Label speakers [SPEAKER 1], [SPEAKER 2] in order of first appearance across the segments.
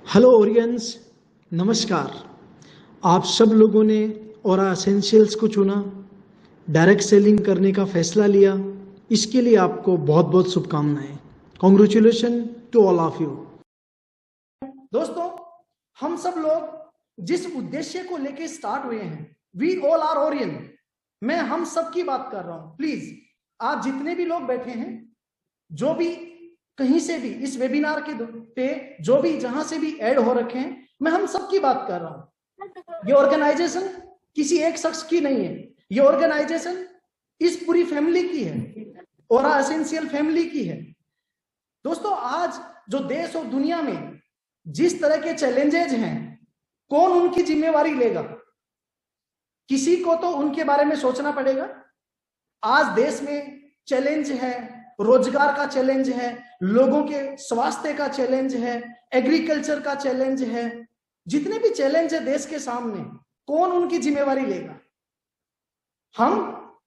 [SPEAKER 1] Hello ओरियंस, नमस्कार। आप सब लोगों ने ओरा एसेंशियल्स को चुना, डायरेक्ट सेलिंग करने का फैसला लिया। इसके लिए आपको बहुत बहुत शुभकामनाएं। Congratulation to all of you.
[SPEAKER 2] दोस्तों, हम सब लोग जिस उद्देश्य को लेकर स्टार्ट हुए हैं, वी ऑल आर ओरियन, मैं हम सब की बात कर रहा हूं। प्लीज आप जितने भी लोग बैठे हैं, जो भी कहीं से भी इस वेबिनार के पे जो भी जहां से भी ऐड हो रखे हैं, मैं हम सब की बात कर रहा हूं। ये ऑर्गेनाइजेशन किसी एक शख्स की नहीं है, ये ऑर्गेनाइजेशन इस पूरी फैमिली की है, ओरा एसेंशियल फैमिली की है। दोस्तों, आज जो देश और दुनिया में जिस तरह के चैलेंजेज हैं, कौन उनकी जिम्मेवारी लेगा? किसी को तो उनके बारे में सोचना पड़ेगा। आज देश में चैलेंज है, रोजगार का चैलेंज है, लोगों के स्वास्थ्य का चैलेंज है, एग्रीकल्चर का चैलेंज है। जितने भी चैलेंज है देश के सामने, कौन उनकी जिम्मेवारी लेगा? हम,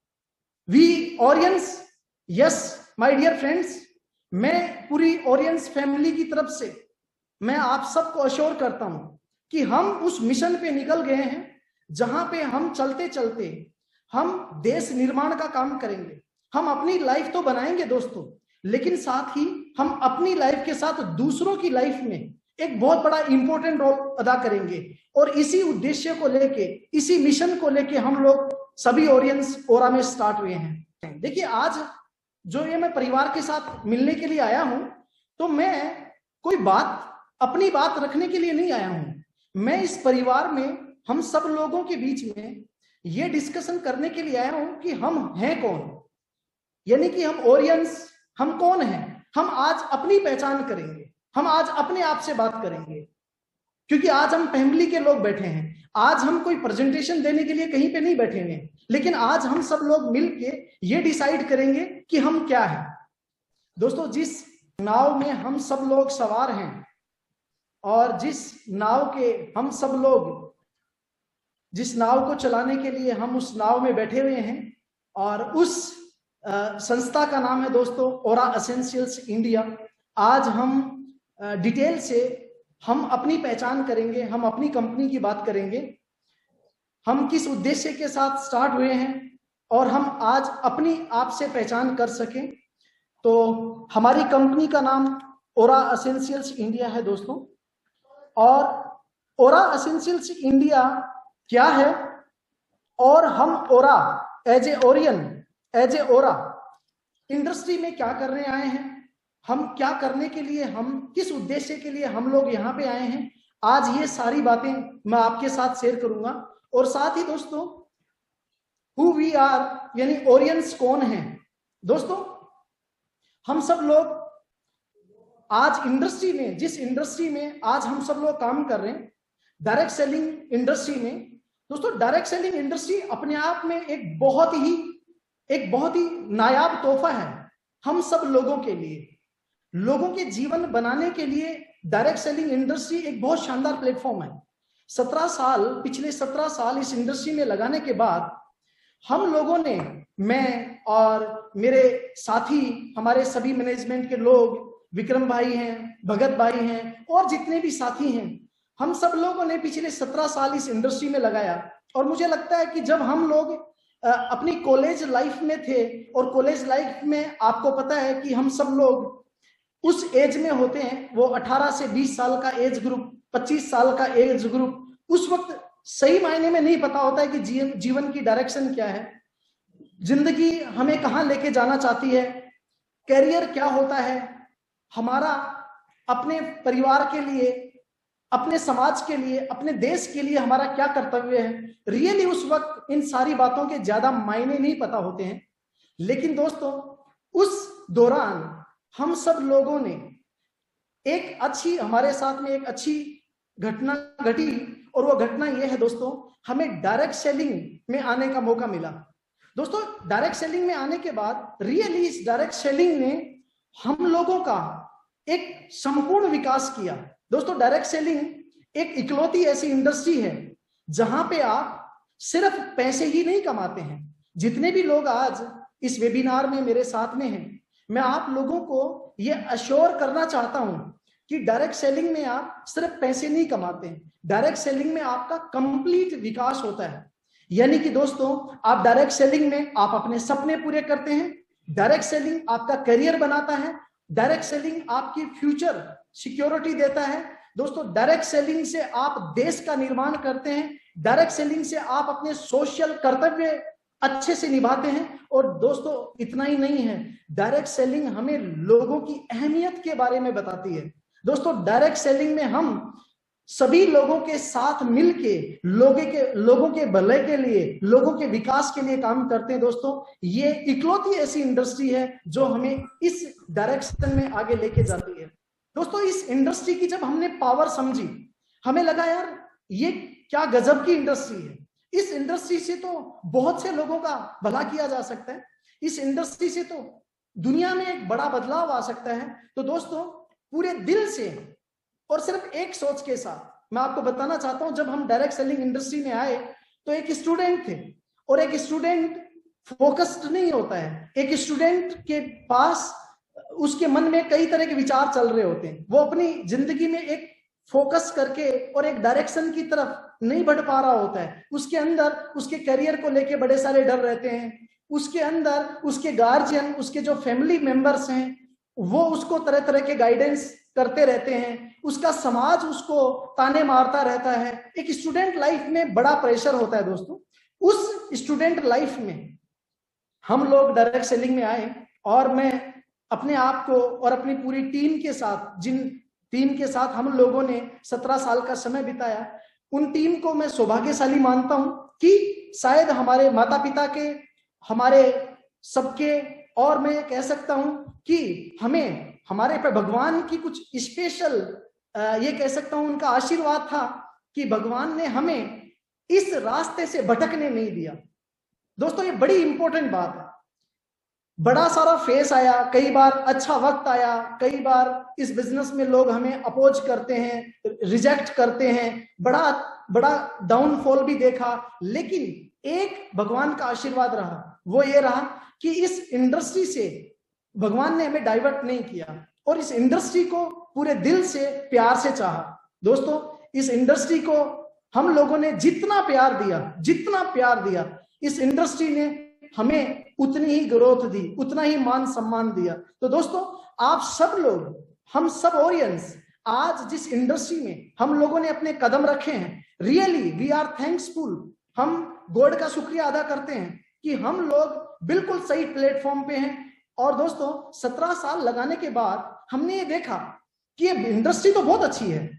[SPEAKER 2] we Aurions. Yes my dear friends, मैं पूरी ऑरियंस फैमिली की तरफ से मैं आप सबको अश्योर करता हूं कि हम उस मिशन पे निकल गए हैं, जहां पे हम चलते चलते हम देश निर्माण का काम करेंगे। हम अपनी लाइफ तो बनाएंगे दोस्तों, लेकिन साथ ही हम अपनी लाइफ के साथ दूसरों की लाइफ में एक बहुत बड़ा इंपॉर्टेंट रोल अदा करेंगे। और इसी उद्देश्य को लेके, इसी मिशन को लेके हम लोग सभी ऑडियंस ओरा में स्टार्ट हुए हैं। देखिए, आज जो ये मैं परिवार के साथ मिलने के लिए आया हूं, तो मैं कोई बात, अपनी बात रखने के लिए नहीं आया हूं। मैं इस परिवार में हम सब लोगों के बीच में ये डिस्कशन करने के लिए आया हूं कि हम हैं कौन, यानी कि हम ऑरियंस, हम कौन हैं। हम आज अपनी पहचान करेंगे, हम आज अपने आप से बात करेंगे, क्योंकि आज हम फैमिली के लोग बैठे हैं। आज हम कोई प्रेजेंटेशन देने के लिए कहीं पे नहीं बैठे हैं, लेकिन आज हम सब लोग मिलके ये डिसाइड करेंगे कि हम क्या है। दोस्तों, जिस नाव में हम सब लोग सवार हैं और जिस नाव के हम सब लोग, जिस नाव को चलाने के लिए हम उस नाव में बैठे हुए हैं, और उस संस्था का नाम है दोस्तों ओरा एसेंशियल्स इंडिया। आज हम डिटेल से हम अपनी पहचान करेंगे, हम अपनी कंपनी की बात करेंगे, हम किस उद्देश्य के साथ स्टार्ट हुए हैं और हम आज अपनी आप से पहचान कर सकें। तो हमारी कंपनी का नाम ओरा एसेंशियल्स इंडिया है दोस्तों। और ओरा एसेंशियल्स इंडिया क्या है, और हम Aura as a Aurian, as a Aura industry में क्या करने आए हैं, हम क्या करने के लिए, हम किस उद्देश्य के लिए हम लोग यहाँ पे आए हैं, आज ये सारी बातें मैं आपके साथ शेयर करूंगा। और साथ ही दोस्तों, हु वी आर, यानी ओरियंस कौन है। दोस्तों, हम सब लोग आज इंडस्ट्री में, जिस इंडस्ट्री में आज हम सब लोग काम कर रहे हैं, डायरेक्ट सेलिंग इंडस्ट्री में, दोस्तों डायरेक्ट सेलिंग इंडस्ट्री अपने आप में एक बहुत ही नायाब तोहफा है हम सब लोगों के लिए। लोगों के जीवन बनाने के लिए डायरेक्ट सेलिंग इंडस्ट्री एक बहुत शानदार प्लेटफॉर्म है। 17 साल, पिछले 17 साल इस इंडस्ट्री में लगाने के बाद हम लोगों ने, मैं और मेरे साथी, हमारे सभी मैनेजमेंट के लोग, विक्रम भाई हैं, भगत भाई हैं, और जितने भी साथी हैं, हम सब लोगों ने पिछले 17 साल इस इंडस्ट्री में लगाया। और मुझे लगता है कि जब हम लोग अपनी कॉलेज लाइफ में थे, और कॉलेज लाइफ में आपको पता है कि हम सब लोग उस एज में होते हैं, वो 18 से 20 साल का एज ग्रुप, 25 साल का एज ग्रुप, उस वक्त सही मायने में नहीं पता होता है कि जीवन की डायरेक्शन क्या है, जिंदगी हमें कहाँ लेके जाना चाहती है, कैरियर क्या होता है, हमारा अपने परिवार के लिए, अपने समाज के लिए, अपने देश के लिए हमारा क्या कर्तव्य है। रियली उस वक्त इन सारी बातों के ज्यादा मायने नहीं पता होते हैं। लेकिन दोस्तों, उस दौरान हम सब लोगों ने एक अच्छी, हमारे साथ में एक अच्छी घटना घटी, और वो घटना ये है दोस्तों, हमें डायरेक्ट सेलिंग में आने का मौका मिला। दोस्तों, डायरेक्ट सेलिंग में आने के बाद रियली इस डायरेक्ट सेलिंग ने हम लोगों का एक संपूर्ण विकास किया। दोस्तों, डायरेक्ट सेलिंग एक इकलौती ऐसी इंडस्ट्री है जहां पे आप सिर्फ पैसे ही नहीं कमाते हैं। जितने भी लोग आज इस वेबिनार में मेरे साथ में हैं, मैं आप लोगों को ये अश्योर करना चाहता हूं कि डायरेक्ट सेलिंग में आप सिर्फ पैसे नहीं कमाते हैं, डायरेक्ट सेलिंग में आपका कंप्लीट विकास होता है। यानी कि दोस्तों, आप डायरेक्ट सेलिंग में आप अपने सपने पूरे करते हैं, डायरेक्ट सेलिंग आपका करियर बनाता है, डायरेक्ट सेलिंग आपकी फ्यूचर सिक्योरिटी देता है। दोस्तों, डायरेक्ट सेलिंग से आप देश का निर्माण करते हैं, डायरेक्ट सेलिंग से आप अपने सोशल कर्तव्य अच्छे से निभाते हैं। और दोस्तों, इतना ही नहीं है, डायरेक्ट सेलिंग हमें लोगों की अहमियत के बारे में बताती है। दोस्तों, डायरेक्ट सेलिंग में हम सभी लोगों के साथ मिलके लोगों के भले के लिए, लोगों के विकास के लिए काम करते हैं। दोस्तों, ये इकलौती ऐसी इंडस्ट्री है जो हमें इस डायरेक्शन में आगे लेके जाती है। दोस्तों, इस इंडस्ट्री की जब हमने पावर समझी, हमें लगा यार ये क्या गजब की इंडस्ट्री है, इस इंडस्ट्री से तो बहुत से लोगों का भला किया जा सकता है, इस इंडस्ट्री से तो दुनिया में एक बड़ा बदलाव आ सकता है। तो दोस्तों, पूरे दिल से और सिर्फ एक सोच के साथ मैं आपको बताना चाहता हूं, जब हम डायरेक्ट सेलिंग इंडस्ट्री में आए तो एक स्टूडेंट थे, और एक स्टूडेंट फोकस्ड नहीं होता है। एक स्टूडेंट के पास उसके मन में कई तरह के विचार चल रहे होते हैं, वो अपनी जिंदगी में एक फोकस करके और एक डायरेक्शन की तरफ नहीं बढ़ पा रहा होता है। उसके अंदर उसके करियर को लेके बड़े सारे डर रहते हैं, उसके अंदर उसके गार्जियन, उसके जो फैमिली मेंबर्स हैं, वो उसको तरह तरह के गाइडेंस करते रहते हैं, उसका समाज उसको ताने मारता रहता है। एक स्टूडेंट लाइफ में बड़ा प्रेशर होता है। दोस्तों, उस स्टूडेंट लाइफ में हम लोग डायरेक्ट सेलिंग में आए, और मैं अपने आप को और अपनी पूरी टीम के साथ, जिन टीम के साथ हम लोगों ने 17 साल का समय बिताया, उन टीम को मैं सौभाग्यशाली मानता हूं कि शायद हमारे माता पिता के, हमारे सबके, और मैं कह सकता हूं कि हमें हमारे पे भगवान की कुछ स्पेशल, ये कह सकता हूं उनका आशीर्वाद था कि भगवान ने हमें इस रास्ते से भटकने नहीं दिया। दोस्तों, ये बड़ी इंपॉर्टेंट बात है। बड़ा सारा फेस आया, कई बार अच्छा वक्त आया, कई बार इस बिजनेस में लोग हमें अपोज करते हैं, रिजेक्ट करते हैं, बड़ा बड़ा डाउनफॉल भी देखा, लेकिन एक भगवान का आशीर्वाद रहा, वो ये रहा कि इस इंडस्ट्री से भगवान ने हमें डाइवर्ट नहीं किया, और इस इंडस्ट्री को पूरे दिल से प्यार से चाहा। दोस्तों, इस इंडस्ट्री को हम लोगों ने जितना प्यार दिया, इस इंडस्ट्री ने हमें उतनी ही ग्रोथ दी, उतना ही मान सम्मान दिया। तो दोस्तों, आप सब लोग, हम सब ओरियंस, आज जिस इंडस्ट्री में हम लोगों ने अपने कदम रखे हैं, रियली वी आर थैंक्सफुल। हम गॉड का शुक्रिया अदा करते हैं कि हम लोग बिल्कुल सही प्लेटफॉर्म पे हैं। और दोस्तों, 17 साल लगाने के बाद हमने ये देखा कि ये इंडस्ट्री तो बहुत अच्छी है,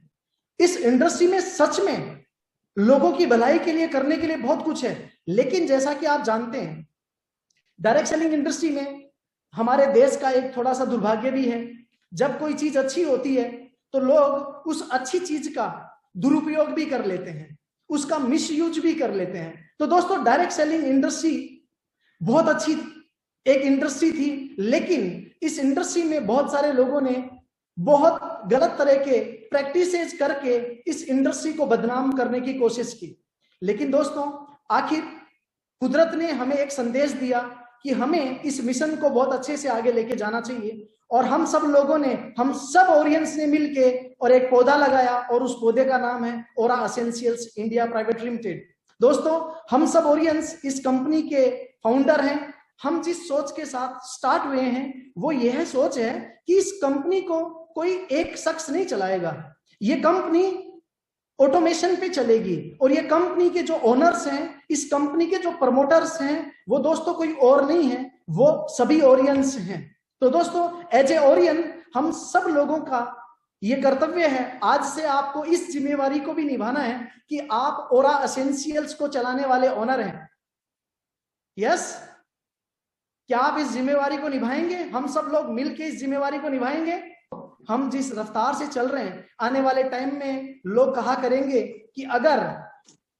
[SPEAKER 2] इस इंडस्ट्री में सच में लोगों की भलाई के लिए, करने के लिए बहुत कुछ है। लेकिन जैसा कि आप जानते हैं, डायरेक्ट सेलिंग इंडस्ट्री में हमारे देश का एक थोड़ा सा दुर्भाग्य भी है। जब कोई चीज अच्छी होती है तो लोग उस अच्छी चीज का दुरुपयोग भी कर लेते हैं, उसका मिसयूज भी कर लेते हैं। तो दोस्तों, डायरेक्ट सेलिंग इंडस्ट्री बहुत अच्छी एक इंडस्ट्री थी, लेकिन इस इंडस्ट्री में बहुत सारे लोगों ने बहुत गलत तरह के प्रैक्टिसेस करके इस इंडस्ट्री को बदनाम करने की कोशिश की। लेकिन दोस्तों, आखिर कुदरत ने हमें एक संदेश दिया कि हमें इस मिशन को बहुत अच्छे से आगे लेके जाना चाहिए, और हम सब लोगों ने, हम सब ओरियंस ने मिलके और एक पौधा लगाया, और उस पौधे का नाम है ओरा एसेंशियल्स इंडिया प्राइवेट लिमिटेड। दोस्तों, हम सब ओरियंस इस कंपनी के फाउंडर हैं। हम जिस सोच के साथ स्टार्ट हुए हैं, वो यह सोच है कि इस कंपनी को कोई एक शख्स नहीं चलाएगा, ये कंपनी ऑटोमेशन पे चलेगी, और ये कंपनी के जो ओनर्स हैं, इस कंपनी के जो प्रमोटर्स हैं, वो दोस्तों कोई और नहीं है, वो सभी ओरियंस हैं। तो दोस्तों, एज ए ओरियन हम सब लोगों का ये कर्तव्य है, आज से आपको इस जिम्मेवारी को भी निभाना है कि आप ओरा एसेंशियल्स को चलाने वाले ओनर हैं। यस, क्या आप इस जिम्मेवारी को निभाएंगे? हम सब लोग मिलकर इस जिम्मेवारी को निभाएंगे। हम जिस रफ्तार से चल रहे हैं, आने वाले टाइम में लोग कहा करेंगे कि अगर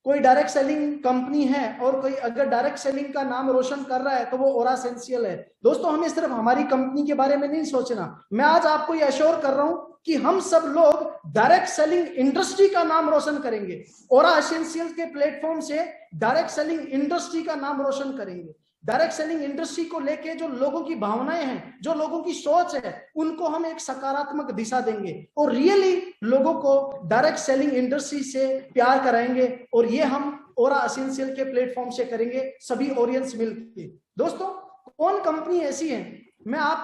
[SPEAKER 2] कोई डायरेक्ट सेलिंग कंपनी है और कोई अगर डायरेक्ट सेलिंग का नाम रोशन कर रहा है तो वो ओरा एसेंशियल है। दोस्तों, हमें सिर्फ हमारी कंपनी के बारे में नहीं सोचना, मैं आज आपको ये अश्योर कर रहा हूं कि हम सब लोग डायरेक्ट सेलिंग इंडस्ट्री का नाम रोशन करेंगे, ओरा एसेंशियल के प्लेटफॉर्म से डायरेक्ट सेलिंग इंडस्ट्री का नाम रोशन करेंगे। डायरेक्ट सेलिंग इंडस्ट्री को लेके जो लोगों की भावनाएं हैं, जो लोगों की सोच है, उनको हम एक सकारात्मक दिशा देंगे और रियली लोगों को डायरेक्ट सेलिंग इंडस्ट्री से प्यार कराएंगे। और ये हम ओरा एसेंशियल के प्लेटफॉर्म से करेंगे, सभी ओरियंस मिलकर। दोस्तों, कौन कंपनी ऐसी है, मैं आप